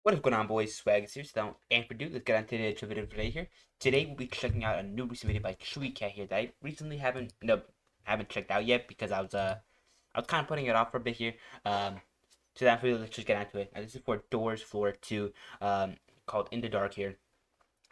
What is going on, boys? Swaggys here. So, and for let's get on to the actual video today here. Today we'll be checking out a new recent video by ChewieCatt here that I recently haven't checked out yet because I was kind of putting it off for a bit here. So that video, let's just get into it. Now, this is for Doors Floor 2, called In the Dark here.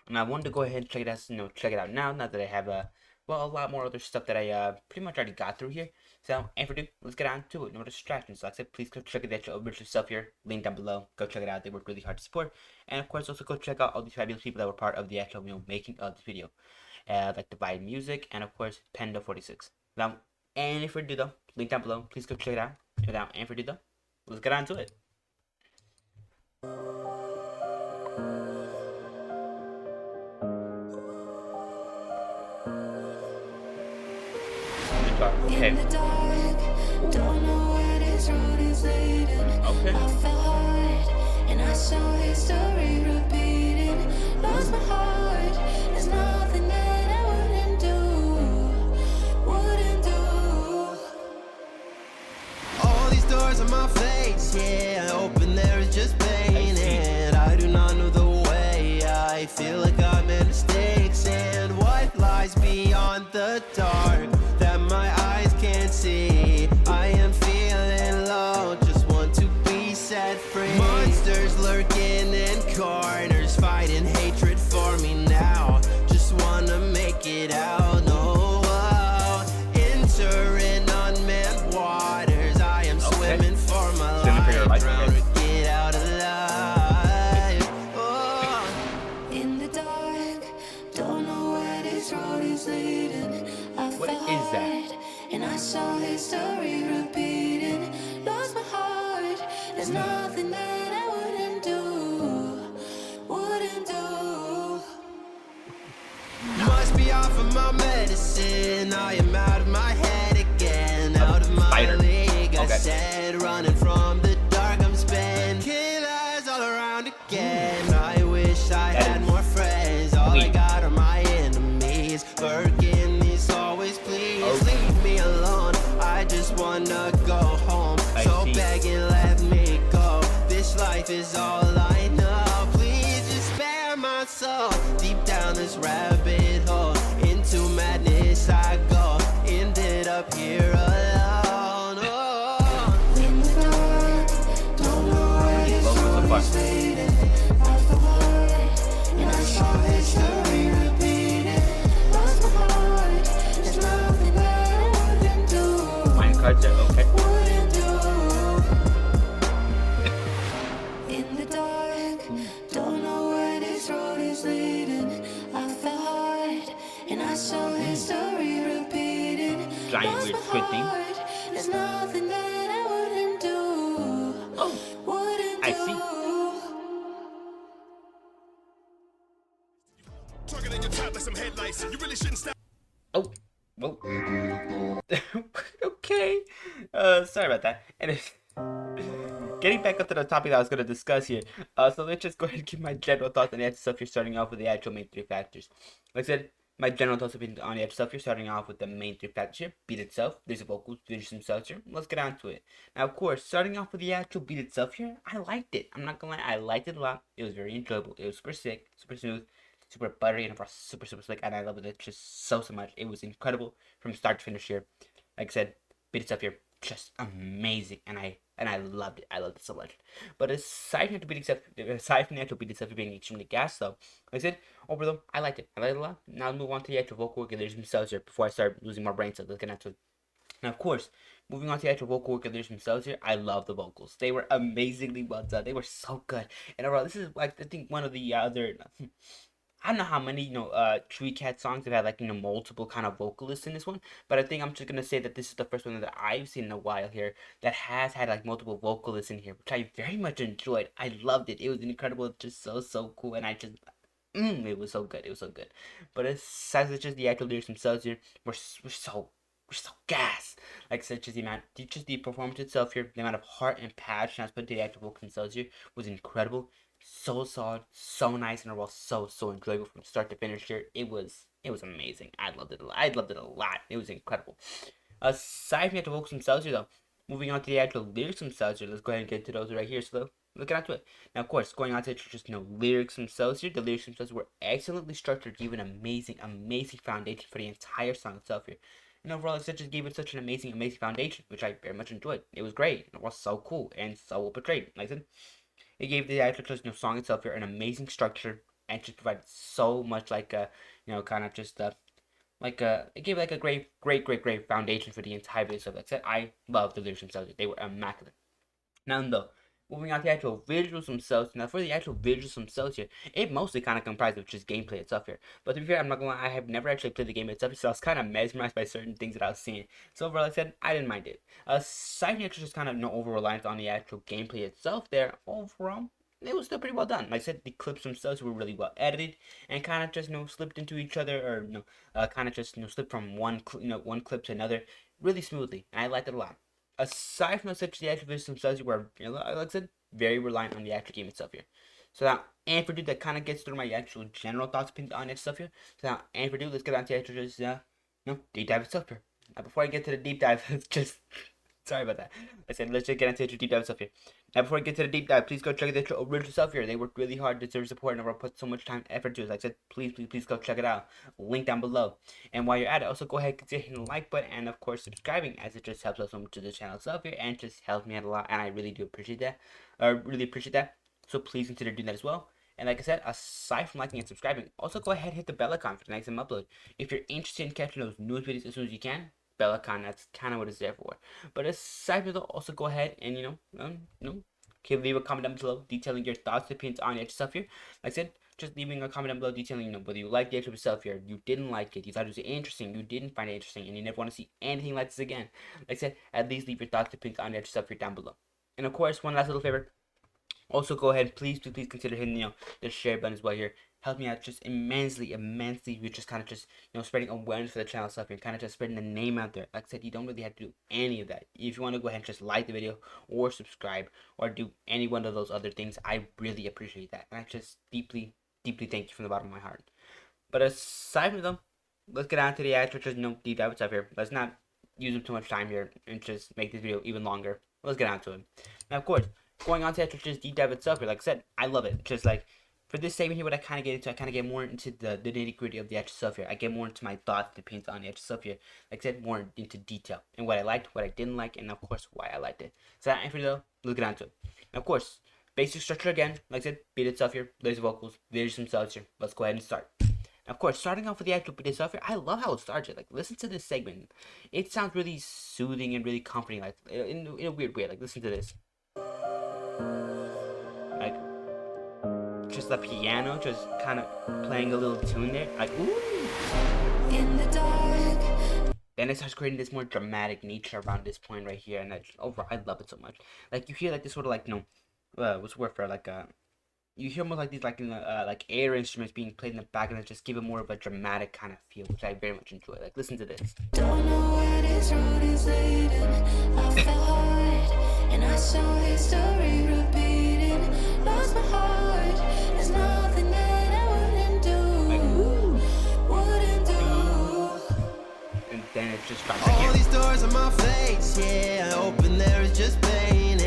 And I wanted to go ahead and check it out, check it out now that I have a lot more other stuff that I pretty much already got through here. So, and for let's get on to it. No distractions. Like I said, please go check it out yourself here. Link down below. Go check it out. They work really hard to support. And of course, also go check out all these fabulous people that were part of the actual making of this video. Like Divine Music and of course Panda46. Now, and if we do though, link down below. Please go check it out. And for though, let's get on to it. Okay. In the dark, don't know where this road is leading. Okay. I fell hard, and I saw history repeating. Lost my heart, there's nothing that I wouldn't do. All these doors on my face, yeah, open there is just pain, and I do not know the way. I feel like I made mistakes, and what lies beyond the dark that my eyes can't see. I am feeling low, just want to be set free. Monsters lurking in corners, fighting hatred for me now. Just wanna make it out, no. Entering unmanned waters, I am swimming for my life, drown or get out alive. Oh. In the dark, don't know where this road is leading. What is that? And I saw history repeating. Lost my heart. There's nothing that I wouldn't do. Must be off of my medicine. I am out of my head again. Out of my league. I said, running from the dark. I'm spent. Killers all around again. I wish I had more friends. All I got are my enemies. Lurking these always, please leave me alone. I just wanna go home. So beg and let me go. This life is all I know. Please just spare my soul. Deep down this rabbit hole, into madness I go. Ended up here alone. Oh. In the dark, don't know where this road is leading. I fell hard, and I saw history repeating. Lost my heart, there's nothing that I wouldn't do. Minecarts are okay. Wouldn't do. In the dark, don't know where this road is leading. I fell hard, and I saw history repeating. Giant weird squid thing. There's nothing that I wouldn't do. Oh, I see. Oh, well. Okay. Sorry about that. And getting back up to the topic that I was going to discuss here. So let's just go ahead and give my general thoughts on the actual stuff here, starting off with the actual main three factors. Like I said, my general thoughts on the actual stuff here, starting off with the main three factors here. Beat itself, there's the vocals, there's some stuff here. Let's get on to it. Now, of course, starting off with the actual beat itself here, I liked it. I'm not going to lie, I liked it a lot. It was very enjoyable. It was super sick, super smooth, super buttery, and of course, super slick. And I loved it just so much. It was incredible from start to finish here. Like I said, beat itself here, just amazing, and I loved it. I loved it so much. But aside from the actual beat itself being extremely gas, though, like I said, overall, I liked it. I liked it a lot. Now let's move on to the actual vocal work and lyrics themselves here before I start losing more brain cells. Let's get into it. Now, of course, moving on to the actual vocal work and lyrics themselves here, I love the vocals. They were amazingly well done. They were so good. And overall, this is like I think one of the other. I don't know how many, ChewieCatt songs have had, multiple kind of vocalists in this one. But I think I'm just going to say that this is the first one that I've seen in a while here that has had, multiple vocalists in here, which I very much enjoyed. I loved it. It was incredible. Just so cool. And I just, it was so good. It was so good. But aside just the actual lyrics themselves here, we're so gas. Like such as the performance itself here, the amount of heart and passion that's put into the actual vocals themselves here was incredible. So solid, so nice, and overall so enjoyable from start to finish here. It was amazing. I loved it a lot. It was incredible. Aside from the vocals themselves here though, moving on to the actual lyrics themselves here, let's go ahead and get to those right here. So Looking onto it. Now, of course, going on to just lyrics themselves here. The lyrics themselves were excellently structured, gave an amazing foundation for the entire song itself here. And overall, it just gave it such an amazing foundation, which I very much enjoyed. It was great. It was so cool and so well portrayed. Like I said, it gave the actual just song itself here an amazing structure and just provided so much like kind of just it gave like a great foundation for the entire video. So like I said, I love the lyrics themselves. They were immaculate. Now, though, moving on to the actual visuals themselves. Now, for the actual visuals themselves here, it mostly kind of comprised of just gameplay itself here. But to be fair, I'm not gonna lie, I have never actually played the game itself, so I was kind of mesmerized by certain things that I was seeing. So overall, like I said, I didn't mind it. Aside from just kind of no over reliance on the actual gameplay itself, there overall. It was still pretty well done. Like I said, the clips themselves were really well edited and kind of just slipped into each other, or kind of just slipped from one clip to another really smoothly. And I liked it a lot. Aside from such, the actual visuals themselves were, like I said, very reliant on the actual game itself here. So now, and for dude, that kind of gets through my actual general thoughts on it stuff here. So now, and for dude, let's get on to the actual just deep dive itself here. Now, before I get to the deep dive, let's just sorry about that. I said let's just get into the deep dive stuff here. Now, before I get to the deep dive, please go check the original stuff here. They worked really hard, deserve support, and I've put so much time and effort to it. Like I said, please go check it out. Link down below. And while you're at it, also go ahead and consider hitting the like button and, of course, subscribing, as it just helps us so much to the channel itself here and just helps me out a lot. And I really do appreciate that. So please consider doing that as well. And like I said, aside from liking and subscribing, also go ahead and hit the bell icon for the next time upload. If you're interested in catching those news videos as soon as you can, bell icon, that's kind of what it's there for. But aside from that, also go ahead and okay, leave a comment down below detailing your thoughts, opinions on the stuff here. Like I said, just leaving a comment down below detailing whether you liked the actual stuff here, you didn't like it, you thought it was interesting, you didn't find it interesting, and you never want to see anything like this again. Like I said, at least leave your thoughts, opinions on the actual stuff here down below. And of course, one last little favor. Also, go ahead, please consider hitting the share button as well here. Help me out just immensely. We're just kind of just spreading awareness for the channel stuff and kind of just spreading the name out there. Like I said, you don't really have to do any of that. If you want to go ahead and just like the video or subscribe or do any one of those other things, I really appreciate that, and I just deeply thank you from the bottom of my heart. But aside from them, let's get on to the actual just deep dive stuff here. Let's not use up too much time here and just make this video even longer. Let's get on to it. Now, of course, going on to actual just deep dive itself here, like I said, I love it. Just like for this segment here, what I kind of get into, I kind of get more into the nitty gritty of the actual stuff here. I get more into my thoughts and opinions on the actual stuff here. Like I said, more into detail and what I liked, what I didn't like, and of course why I liked it. So that info though, let's get on to it. Now, of course, basic structure again, like I said, beat itself here, laser vocals, there's some subs here. Let's go ahead and start. Of course, starting off with the actual beat itself here, I love how it starts it. Like, listen to this segment. It sounds really soothing and really comforting, like in a weird way. Like, listen to this. Like, just the piano just kind of playing a little tune there. Like, ooh. In the dark. Then it starts creating this more dramatic nature around this point right here, and overall, I love it so much. Like, you hear like this sort of like what's the word for like you hear more like these like air instruments being played in the background that just give it more of a dramatic kind of feel, which I very much enjoy. Like, listen to this. Don't know where this road is leading. I fell hard and I saw history repeating. Lost my heart. There's nothing that I wouldn't do. Like, wouldn't do. And then it just drops again. All these doors on my face, yeah, I open there is just pain.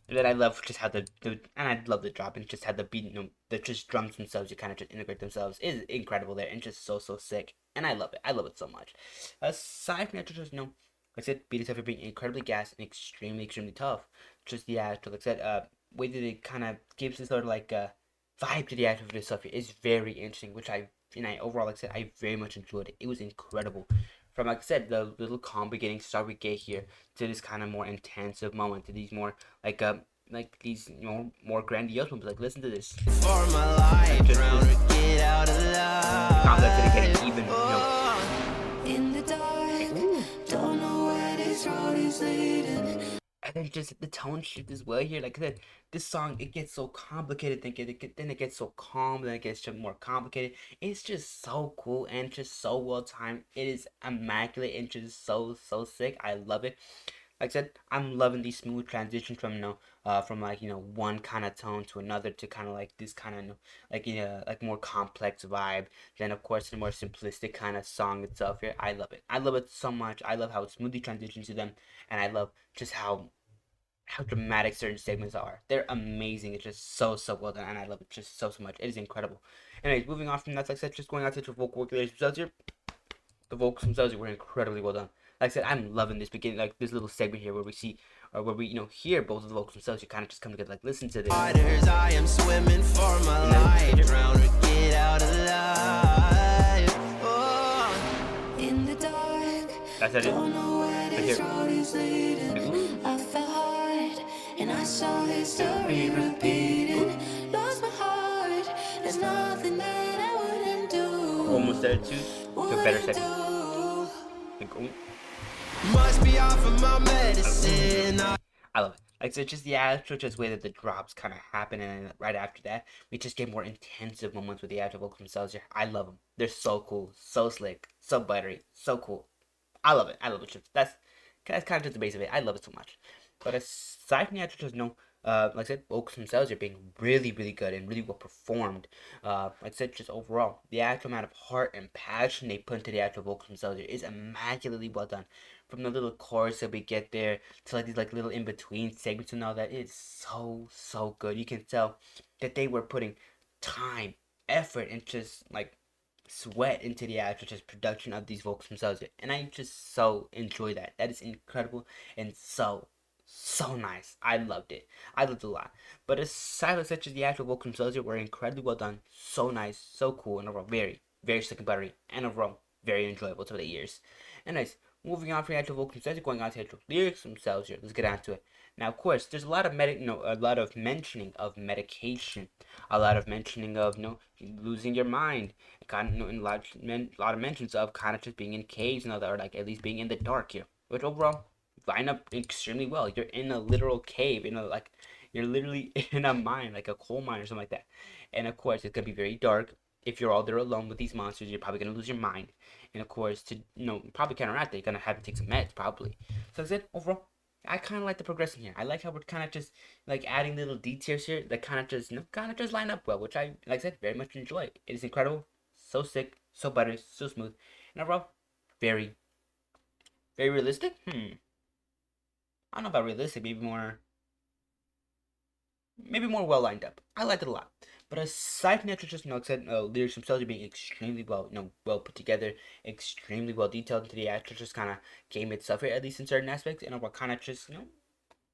And then I love just how and I love the drop and just how the beat, the just drums themselves, you kind of just integrate themselves is incredible there and just so sick. And I love it. I love it so much. Aside from that, just like I said, beat itself being incredibly gas and extremely tough. Just the actual, like I said, way that it kind of gives this sort of like vibe to the actual video stuff is very interesting, which overall, like I said, I very much enjoyed it. It was incredible. From, like I said, the little calm beginning start we get here to this kind of more intensive moment, to these more like these more grandiose moments. Like, listen to this. For my life, just get out of life. Complex and getting even, in the dark, don't know where this road is leading. And then just the tone shift as well here. Like I said, this song, it gets so complicated, then it gets so calm, then it gets just more complicated. It's just so cool and just so well timed. It is immaculate and just so sick. I love it. Like I said, I'm loving these smooth transitions from one kind of tone to another, to kind of like this kind of like more complex vibe. Then of course the more simplistic kind of song itself here. I love it. I love it so much. I love how it smoothly transitions to them, and I love just how how dramatic certain segments are. They're amazing. It's just so well done, and I love it just so much. It is incredible. Anyways, moving on from that, like I said, just going on to the vocal work themselves here. The vocals themselves were incredibly well done. Like I said, I'm loving this beginning, like this little segment here where we see, or where we hear both of the vocals themselves. You kind of just come together, like listen to this. Waters, I am swimming for my life. Drown or get out alive. Oh. In the dark. That's it. Don't know where this road is leading. I fell hard and I saw history repeating. Lost my heart. There's nothing that I wouldn't do. Almost there too. To a better second. Must be off of my medicine. I love it. Like, so just the actual just way that the drops kind of happen, and then right after that, we just get more intensive moments with the actual vocals themselves here. I love them. They're so cool, so slick, so buttery, so cool. I love it. I love it. That's kind of just the base of it. I love it so much. But aside from the actual just like I said, vocals themselves are being really good and really well performed. Like I said, just overall, the actual amount of heart and passion they put into the actual vocals themselves is immaculately well done. From the little chorus that we get there to like these like little in between segments and all that, it's so good. You can tell that they were putting time, effort, and just like sweat into the actual just production of these vocals themselves, and I just so enjoy that. That is incredible and so nice. I loved it. I loved it a lot. But aside such as the actual vocals themselves were incredibly well done, so nice, so cool, and overall very slick and buttery, and overall very enjoyable to the ears. And nice. Moving on from the actual vocals themselves, going on to the actual lyrics themselves here. Let's get on to it. Now, of course, there's a lot of a lot of mentioning of medication, a lot of mentioning of losing your mind, kind of and a lot of mentions of kind of just being in caves and all that, or like at least being in the dark here, which overall line up extremely well. You're in a literal cave, like you're literally in a mine, like a coal mine or something like that, and of course it's gonna be very dark. If you're all there alone with these monsters, you're probably gonna lose your mind, and of course to probably counteract that, you're gonna have to take some meds probably. So I said overall, I kind of like the progression here. I like how we're kind of just like adding little details here that kind of just line up well, which I, like I said, very much enjoy. It is incredible, so sick, so buttery, so smooth, and overall, very realistic. I don't know about realistic, maybe more well lined up. I liked it a lot. But aside from that, just like I said, lyrics themselves are being extremely well put together, extremely well detailed into the actual just kind of game itself here, at least in certain aspects, and overall kind of just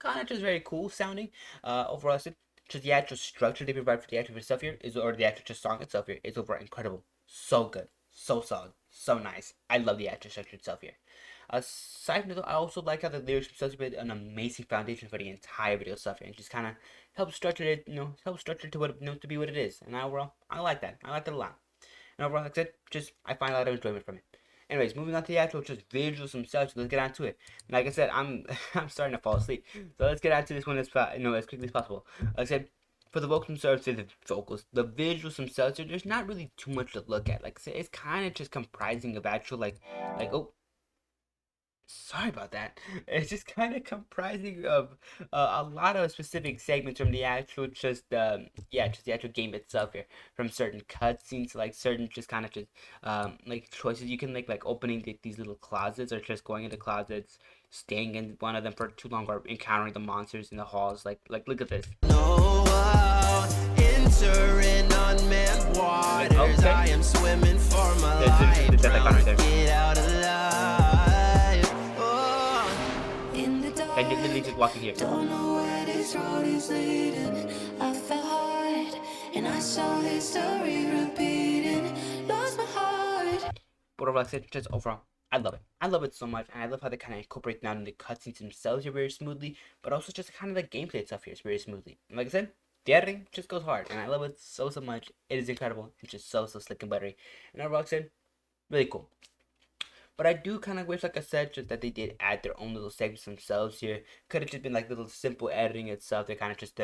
very cool sounding. Overall, I said just the actual structure they provide for the actual stuff here or the actual just song itself here is overall incredible, so good, so solid, so nice. I love the actual structure itself here. Aside from that, I also like how the lyrics themselves provide an amazing foundation for the entire video stuff here, and just kind of help structure it, help structure it to what to be what it is. And overall, I like that. I like that a lot. And overall, like I said, I find a lot of enjoyment from it. Anyways, moving on to the actual just visuals themselves. Let's get on to it. Like I said, I'm starting to fall asleep, so let's get on to this one as quickly as possible. Like I said, for the vocals themselves, the visuals themselves, there's not really too much to look at. Like I said, it's kind of just comprising of actual like oh. Sorry about that. It's just kind of comprising of a lot of specific segments from the actual just the actual game itself here, from certain cutscenes to like certain just kind of just like choices you can make, like opening these little closets or just going into closets, staying in one of them for too long, or encountering the monsters in the halls. Like look at this. Entering unmanned waters. Okay. I am swimming for my life. Get out alive. And you're literally just walking here. Don't know where this road is leading. I fell hard and I saw history repeating. Lost my heart. But like I said, just overall, I love it. I love it so much, and I love how they kind of incorporate down in the cutscenes themselves here very smoothly, but also just kind of the gameplay itself here is very smoothly. And like I said, the editing just goes hard, and I love it so much. It is incredible. It's just so slick and buttery. And overall, like I said, really cool. But I do kind of wish, like I said, just that they did add their own little segments themselves here. Could have just been like little simple editing itself. They kind of just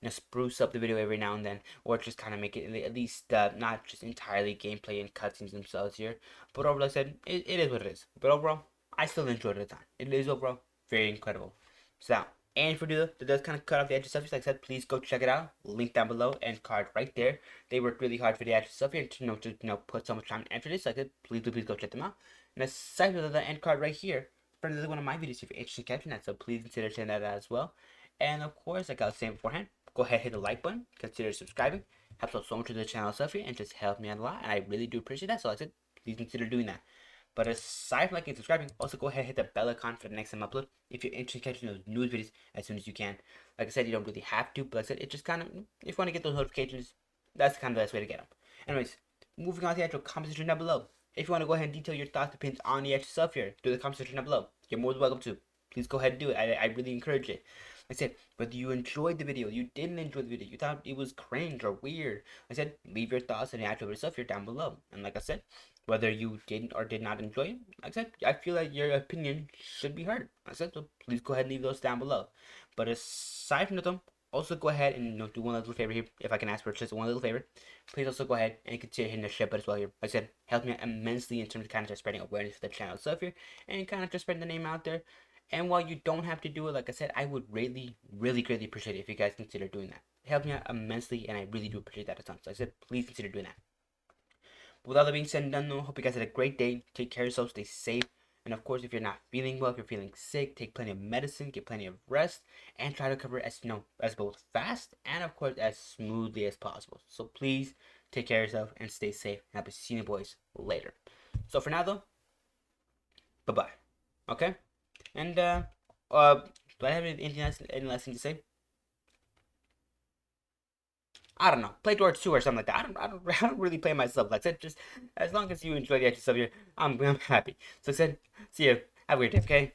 spruce up the video every now and then, or just kind of make it at least not just entirely gameplay and cutscenes themselves here. But overall, like I said, it is what it is. But overall, I still enjoyed it the time. It is overall very incredible. So, and for that does kind of cut off the actual stuff. Like I said, please go check it out. Link down below and card right there. They worked really hard for the actual stuff here to put so much time into this. Like I said, please go check them out. And aside from the end card right here, for another one of my videos if you're interested in catching that, so please consider checking that out as well. And of course, like I was saying beforehand, go ahead and hit the like button, consider subscribing. Helps out so much with the channel stuff here and just helps me out a lot. And I really do appreciate that. So like I said, please consider doing that. But aside from liking and subscribing, also go ahead and hit the bell icon for the next time I upload if you're interested in catching those news videos as soon as you can. Like I said, you don't really have to, but like I said, it just kind of, if you want to get those notifications, that's kind of the best way to get them. Anyways, moving on to the actual comment section down below. If you want to go ahead and detail your thoughts, opinions on the actual stuff here, do the comment section down below. You're more than welcome to. Please go ahead and do it. I really encourage it. Like I said, whether you enjoyed the video, you didn't enjoy the video, you thought it was cringe or weird, like I said, leave your thoughts on the actual stuff here down below. And like I said, whether you did or did not enjoy it, like I said, I feel like your opinion should be heard. Like I said, so please go ahead and leave those down below. But aside from them, also go ahead and do one little favor here, if I can ask for just one little favor. Please also go ahead and consider hitting the share button as well here. Like I said, helps me immensely in terms of kind of just spreading awareness for the channel stuff here and kind of just spreading the name out there. And while you don't have to do it, like I said, I would really greatly appreciate it if you guys consider doing that. It helps me out immensely, and I really do appreciate that a ton. So I said, please consider doing that. But with all that being said and done, though, hope you guys had a great day. Take care of yourselves, stay safe. And of course, if you're not feeling well, if you're feeling sick, take plenty of medicine, get plenty of rest, and try to recover as both fast and of course as smoothly as possible. So please take care of yourself and stay safe. And I'll be seeing you boys later. So for now though, bye bye. Okay? And do I have anything else, any last thing to say? I don't know. Play George 2 or something like that. I don't really play myself. Like I said, just as long as you enjoy the extra stuff here, I'm happy. So I said, see you. Have a great day, okay?